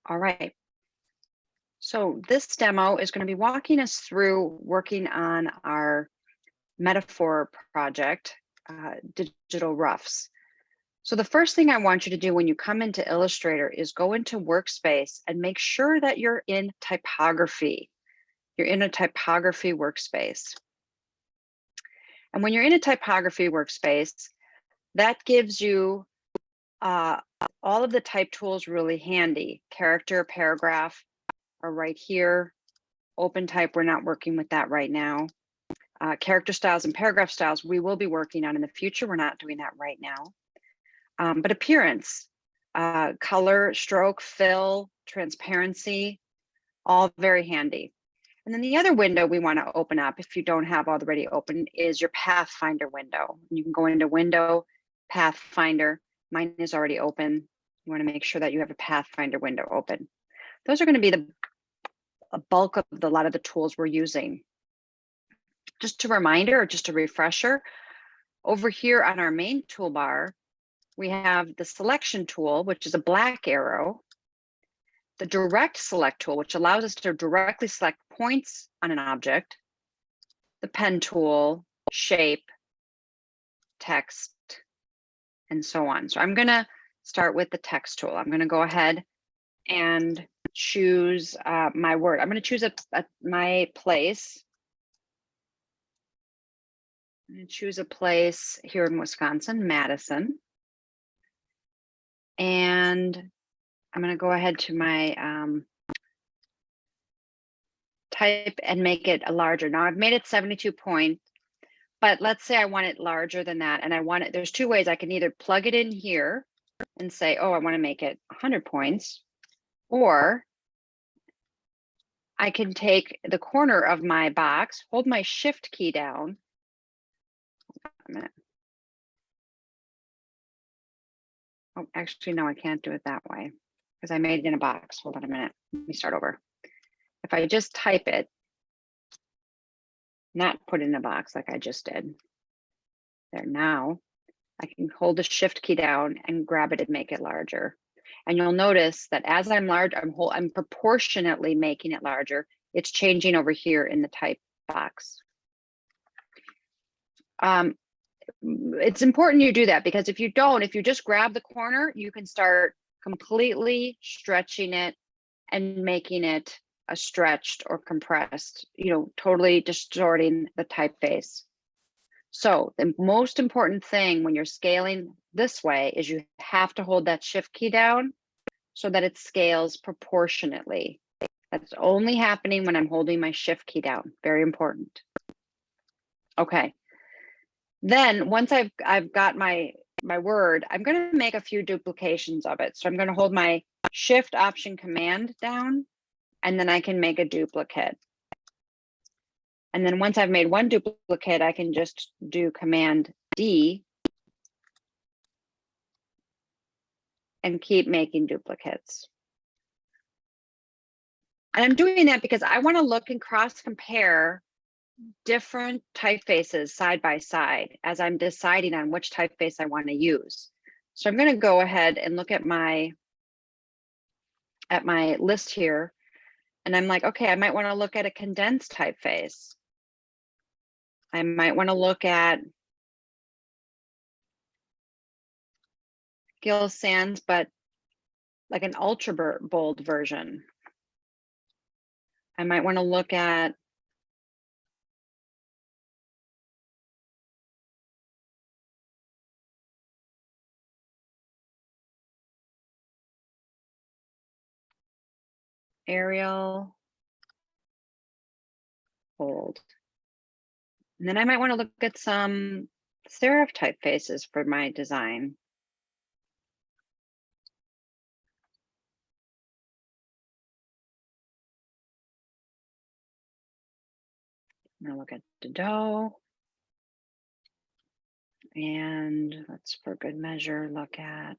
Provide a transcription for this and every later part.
All right. So this demo is going to be walking us through working on our metaphor project, digital roughs. So the first thing I want you to do when you come into Illustrator is go into Workspace and make sure that you're in typography. You're in a typography workspace. And when you're in a typography workspace, that gives you all of the type tools really handy. Character, paragraph are right here. Open type, we're not working with that right now. Character styles and paragraph styles, we will be working on in the future. We're not doing that right now. But appearance, color, stroke, fill, transparency, all very handy. And then the other window we want to open up, if you don't have already open, is your Pathfinder window. You can go into Window, Pathfinder. Mine is already open. You want to make sure that you have a Pathfinder window open. Those are going to be the bulk of a lot of the tools we're using. Just a reminder, or just a refresher, over here on our main toolbar, we have the selection tool, which is a black arrow, the direct select tool, which allows us to directly select points on an object, the pen tool, shape, text, and so on. So I'm going to start with the text tool. I'm going to go ahead and choose my word. I'm going to choose my place. I'm going to choose a place here in Wisconsin, Madison. And I'm going to go ahead to my type and make it a larger. Now I've made it 72 points, but let's say I want it larger than that. And I want it, there's two ways. I can either plug it in here and say, oh, I want to make it 100 points, or I can take the corner of my box, hold my shift key down. A minute. Oh, actually, no, I can't do it that way because I made it in a box. Hold on a minute. Let me start over. If I just type it, not put it in a box like I just did. There, now I can hold the shift key down and grab it and make it larger. And you'll notice that as I'm large, I'm proportionately making it larger. It's changing over here in the type box. It's important you do that, because if you don't, if you just grab the corner, you can start completely stretching it and making it a stretched or compressed, totally distorting the typeface. So the most important thing when you're scaling this way is you have to hold that shift key down so that it scales proportionately. That's only happening when I'm holding my shift key down. Very important. Okay. Then once I've got my word, I'm going to make a few duplications of it. So I'm going to hold my shift option command down, and then I can make a duplicate. And then once I've made one duplicate, I can just do Command D and keep making duplicates. And I'm doing that because I want to look and cross compare different typefaces side by side as I'm deciding on which typeface I want to use. So I'm going to go ahead and look at my list here, and I'm like, okay, I might want to look at a condensed typeface. I might want to look at Gill Sans, but like an ultra bold version. I might want to look at Arial bold. And then I might want to look at some serif typefaces for my design. I'm going to look at Adobe. And let's, for good measure, look at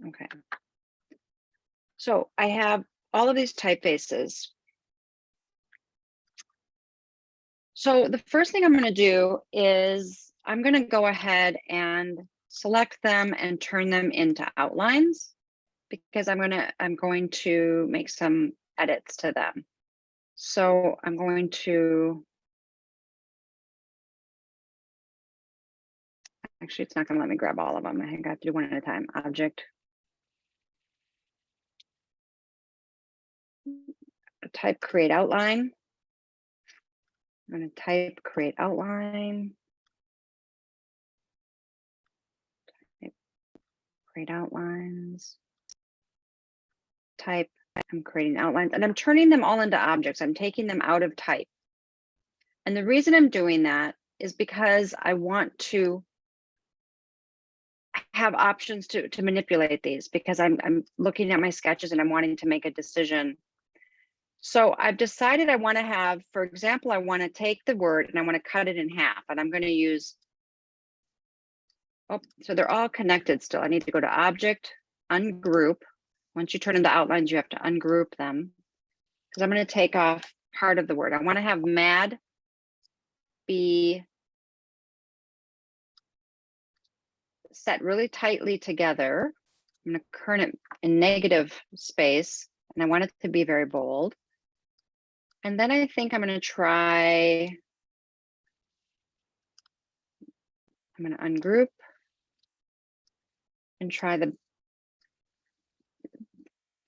Okay. So I have all of these typefaces. So the first thing I'm going to do is I'm going to go ahead and select them and turn them into outlines because I'm going to make some edits to them. So I'm going to, actually, it's not going to let me grab all of them. I think I have to do one at a time. Object, type create outline. I'm going to type create outline. Type create outlines. Type, I'm creating outlines, and I'm turning them all into objects. I'm taking them out of type. And the reason I'm doing that is because I want to have options to manipulate these, because I'm looking at my sketches and I'm wanting to make a decision. So I've decided I want to have, for example, I want to take the word and I want to cut it in half, and I'm going to use, oh, so they're all connected still. I need to go to object, ungroup. Once you turn into outlines, you have to ungroup them, because I'm going to take off part of the word. I want to have mad be set really tightly together. I'm going to turn it in negative space, and I want it to be very bold. And then I think I'm going to try, I'm going to ungroup and try the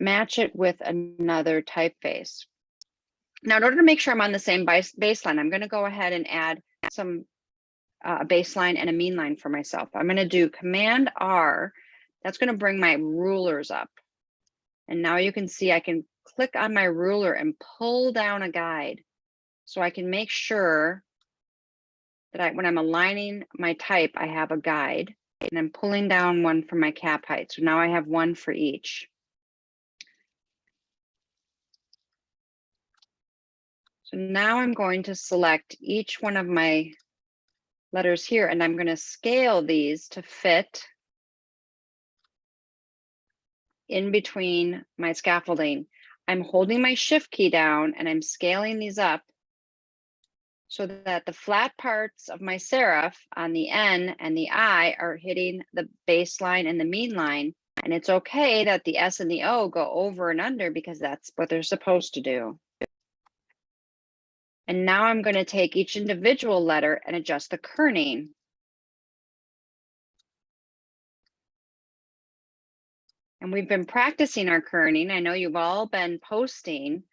match it with another typeface. Now, in order to make sure I'm on the same baseline, I'm going to go ahead and add some baseline and a mean line for myself. I'm going to do Command R. That's going to bring my rulers up. And now you can see I can click on my ruler and pull down a guide. So I can make sure that when I'm aligning my type, I have a guide, and I'm pulling down one for my cap height. So now I have one for each. So now I'm going to select each one of my letters here, and I'm going to scale these to fit in between my scaffolding. I'm holding my shift key down and I'm scaling these up so that the flat parts of my serif on the N and the I are hitting the baseline and the mean line. And it's okay that the S and the O go over and under, because that's what they're supposed to do. And now I'm going to take each individual letter and adjust the kerning. And we've been practicing our kerning. I know you've all been posting.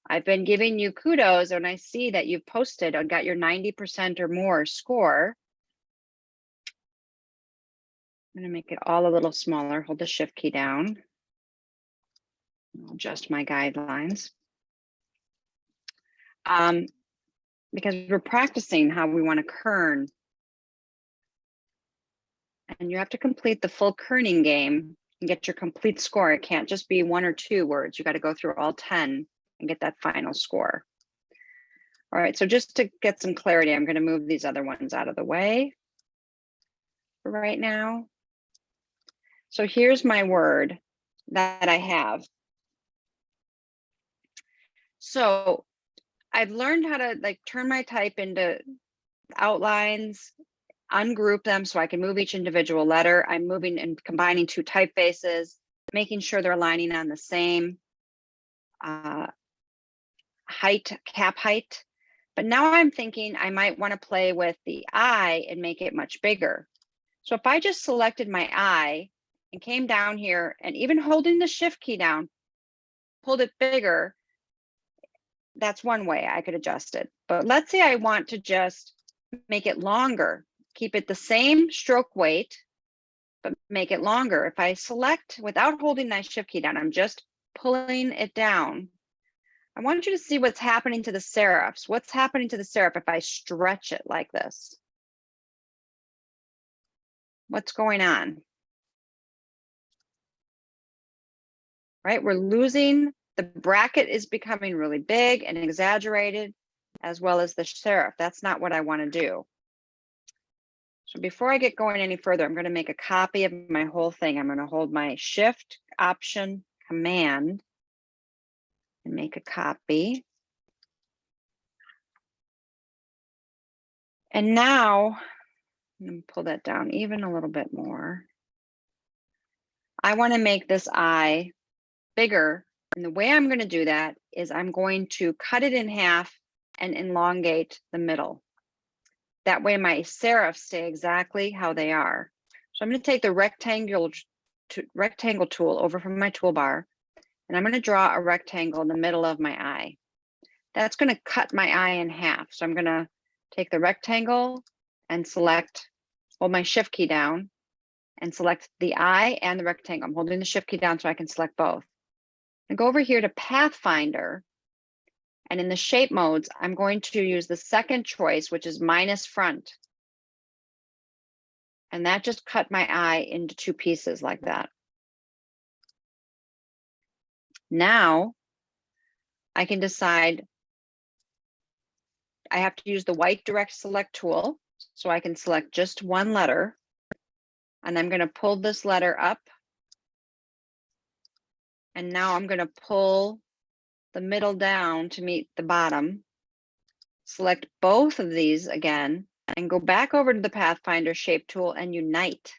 I've been giving you kudos when I see that you've posted and got your 90% or more score. I'm going to make it all a little smaller. Hold the shift key down. I'll adjust my guidelines. Because we're practicing how we want to kern. And you have to complete the full kerning game and get your complete score. It can't just be 1 or 2 words. You got to go through all 10 and get that final score. All right, so just to get some clarity, I'm going to move these other ones out of the way for right now. So here's my word that I have. So I've learned how to turn my type into outlines, ungroup them so I can move each individual letter. I'm moving and combining 2 typefaces, making sure they're aligning on the same height, cap height. But now I'm thinking I might want to play with the I and make it much bigger. So if I just selected my I and came down here and even holding the shift key down, pulled it bigger, that's one way I could adjust it. But let's say I want to just make it longer, keep it the same stroke weight, but make it longer. If I select without holding that shift key down, I'm just pulling it down. I want you to see what's happening to the serifs. What's happening to the serif if I stretch it like this? What's going on? Right, we're losing, the bracket is becoming really big and exaggerated, as well as the serif. That's not what I want to do. So before I get going any further, I'm going to make a copy of my whole thing. I'm going to hold my Shift, Option, Command, and make a copy. And now, I'm going to pull that down even a little bit more. I want to make this eye bigger. And the way I'm going to do that is I'm going to cut it in half and elongate the middle. That way my serifs stay exactly how they are. So I'm going to take the rectangle tool over from my toolbar, and I'm going to draw a rectangle in the middle of my eye. That's going to cut my eye in half. So I'm going to take the rectangle and select, hold my Shift key down and select the eye and the rectangle. I'm holding the Shift key down so I can select both. And go over here to Pathfinder. And in the shape modes, I'm going to use the second choice, which is minus front. And that just cut my eye into two pieces like that. Now I can decide, I have to use the white direct select tool. So I can select just one letter. And I'm going to pull this letter up. And now I'm going to pull the middle down to meet the bottom. Select both of these again and go back over to the Pathfinder shape tool and unite.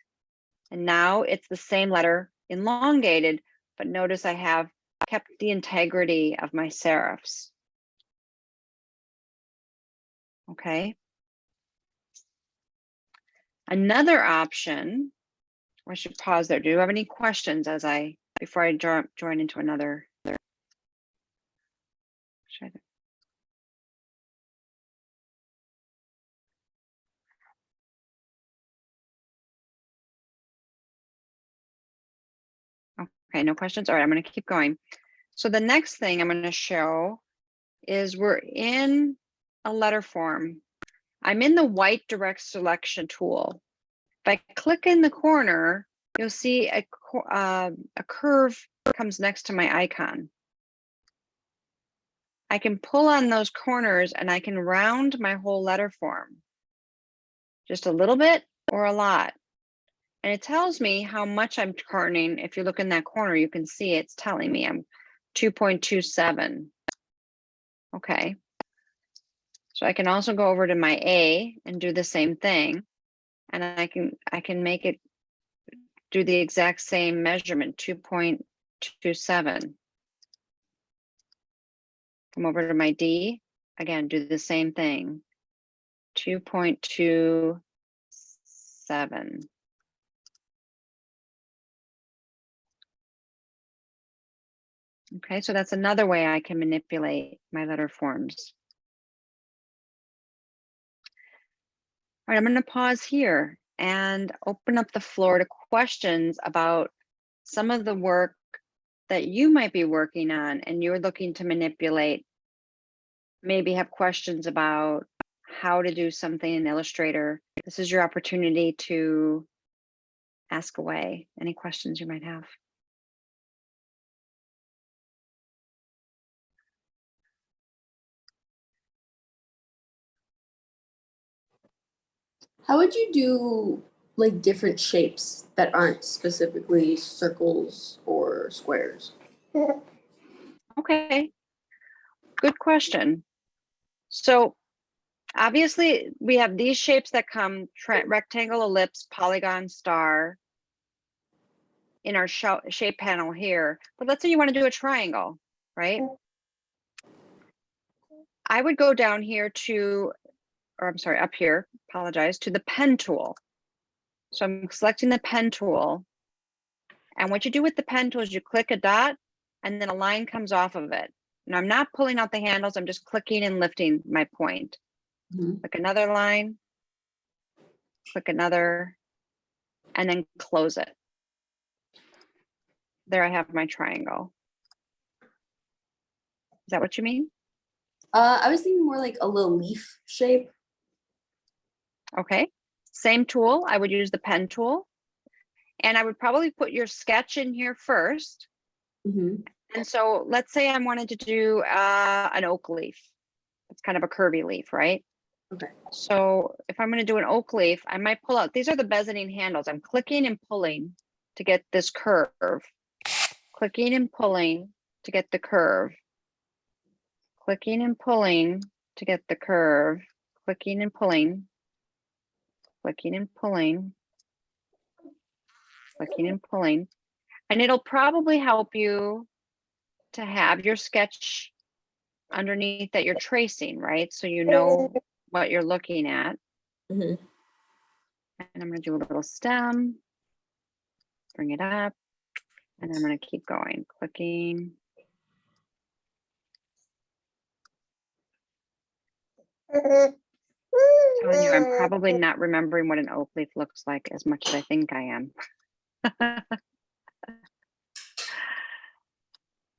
And now it's the same letter elongated, but notice I have kept the integrity of my serifs. Okay. Another option, I should pause there. Do you have any questions before I join into another? Okay, no questions. All right, I'm going to keep going. So the next thing I'm going to show is we're in a letter form. I'm in the white direct selection tool. If I click in the corner, you'll see a curve comes next to my icon. I can pull on those corners and I can round my whole letter form. Just a little bit or a lot. And it tells me how much I'm turning. If you look in that corner, you can see it's telling me I'm 2.27. Okay. So I can also go over to my A and do the same thing. And I can make it do the exact same measurement, 2.27. Come over to my D, again, do the same thing, 2.27. Okay, so that's another way I can manipulate my letter forms. All right, I'm going to pause here and open up the floor to questions about some of the work that you might be working on and you're looking to manipulate. Maybe have questions about how to do something in Illustrator. This is your opportunity to ask away any questions you might have. How would you do like different shapes that aren't specifically circles or squares? Okay, good question. So obviously we have these shapes that come rectangle, ellipse, polygon, star in our shape panel here. But let's say you want to do a triangle, right? I would go down here to, or I'm sorry, up here, apologize, to the pen tool. So I'm selecting the pen tool. And what you do with the pen tool is you click a dot and then a line comes off of it. Now I'm not pulling out the handles, I'm just clicking and lifting my point. Click another line, click another, and then close it. There I have my triangle. Is that what you mean? I was thinking more like a little leaf shape. Okay, same tool. I would use the pen tool. And I would probably put your sketch in here first. And so let's say I wanted to do an oak leaf. It's kind of a curvy leaf, right? Okay. So if I'm going to do an oak leaf, I might pull out, these are the bezanine handles. I'm clicking and pulling to get this curve, clicking and pulling to get the curve, clicking and pulling to get the curve, clicking and pulling, clicking and pulling, clicking and pulling. And it'll probably help you to have your sketch underneath that you're tracing, right? So you know what you're looking at. Mhm. And I'm going to do a little stem, bring it up, and I'm going to keep going, clicking. Telling you, I'm probably not remembering what an oak leaf looks like as much as I think I am.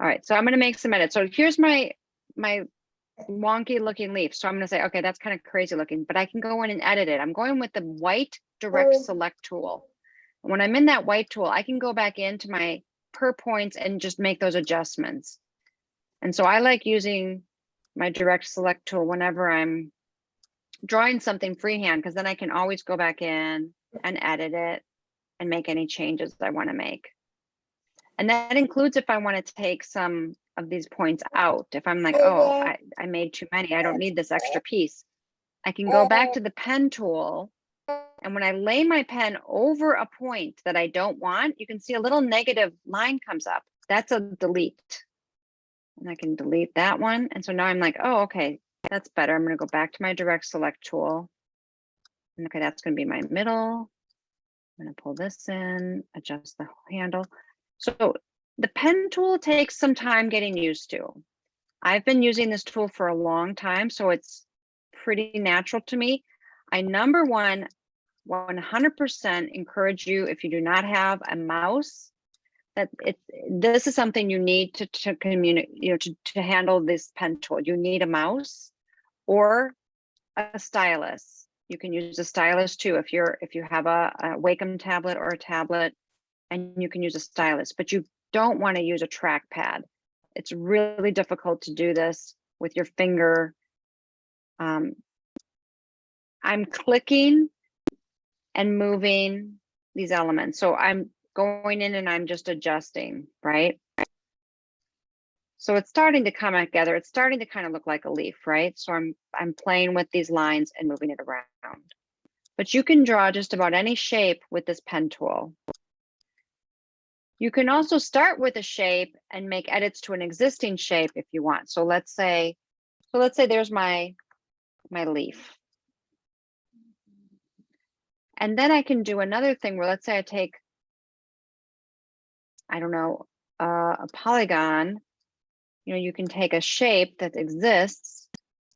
All right, so I'm going to make some edits. So here's my wonky looking leaf. So I'm going to say, okay, that's kind of crazy looking, but I can go in and edit it. I'm going with the white direct select tool. When I'm in that white tool, I can go back into my per points and just make those adjustments. And so I like using my direct select tool whenever I'm drawing something freehand, because then I can always go back in and edit it and make any changes I want to make. And that includes if I want to take some of these points out. If I'm like, oh, I made too many, I don't need this extra piece. I can go back to the pen tool. And when I lay my pen over a point that I don't want, you can see a little negative line comes up. That's a delete. And I can delete that one. And so now I'm like, oh, okay, that's better. I'm going to go back to my direct select tool. And okay, that's going to be my middle. I'm going to pull this in, adjust the handle. So the pen tool takes some time getting used to. I've been using this tool for a long time, so it's pretty natural to me. I, number one, 100% encourage you, if you do not have a mouse, that this is something you need to communicate, you know, to handle this pen tool. You need a mouse or a stylus. You can use a stylus too if you have a Wacom tablet or a tablet, and you can use a stylus, but you don't want to use a trackpad. It's really difficult to do this with your finger. I'm clicking and moving these elements. So I'm going in and I'm just adjusting, right? So it's starting to come together. It's starting to kind of look like a leaf, right? So I'm playing with these lines and moving it around. But you can draw just about any shape with this pen tool. You can also start with a shape and make edits to an existing shape if you want. So let's say there's my leaf. And then I can do another thing where, let's say I take, I don't know, a polygon. You know, you can take a shape that exists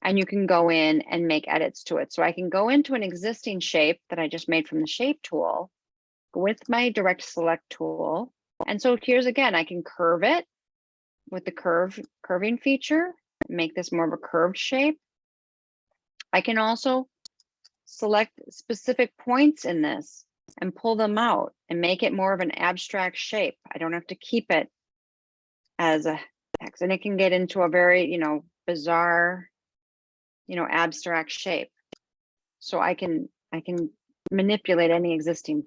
and you can go in and make edits to it. So I can go into an existing shape that I just made from the shape tool with my direct select tool. And so here's again, I can curve it with the curving feature, make this more of a curved shape. I can also select specific points in this and pull them out and make it more of an abstract shape. I don't have to keep it as a X, and it can get into a very, you know, bizarre, you know, abstract shape. So I can manipulate any existing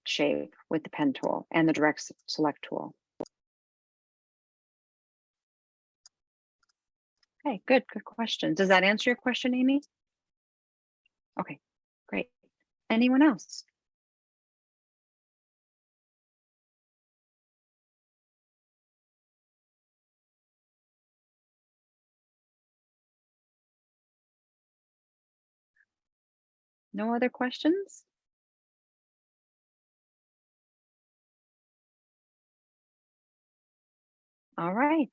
shape with the pen tool and the direct select tool. Okay, good question. Does that answer your question, Amy? Okay, great. Anyone else? No other questions? All right.